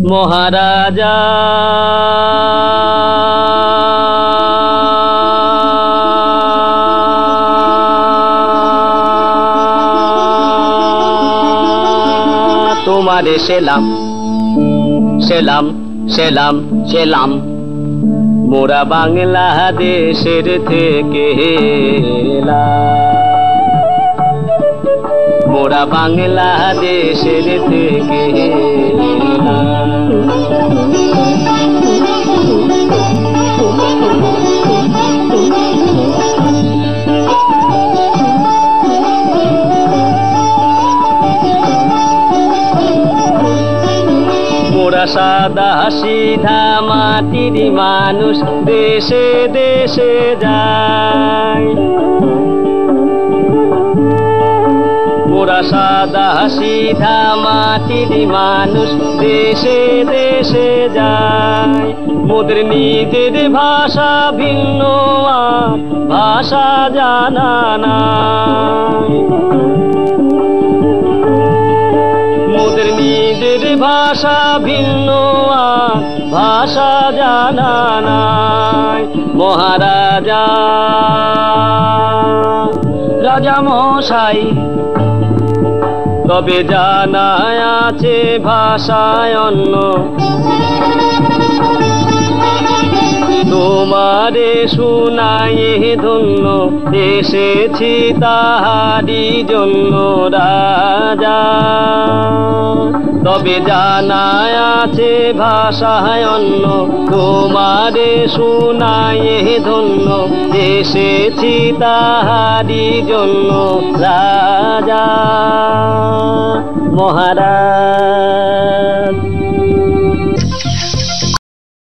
মহারাজা তোমারে সেলাম সেলাম সেলাম সেলাম মোরা বাংলাদেশের থেকে মোরা বাংলাদেশের থেকে মোরা সাদা সিধা মাটির মানুষ দেশে দেশে যায় মোরা সাদা সিধা মাটির মানুষ দেশে দেশে যায় মোদের নিজের ভাষা ভিন্ন আর ভাষা জানা নাই মোদের নিজের ভাষা ভিন্ন আর ভাষা জানা নাই মহারাজা রাজা মশাই তবে জানা আছে ভাষায় অন্য তোমারে শুনায়ে ধন্য এসেছি তাহারি জন্য রাজা তবে জানা আছে ভাষায় অন্য তোমারে শুনায়ে ধন্য এসেছি তাহারি জন্য রাজা মহারাজ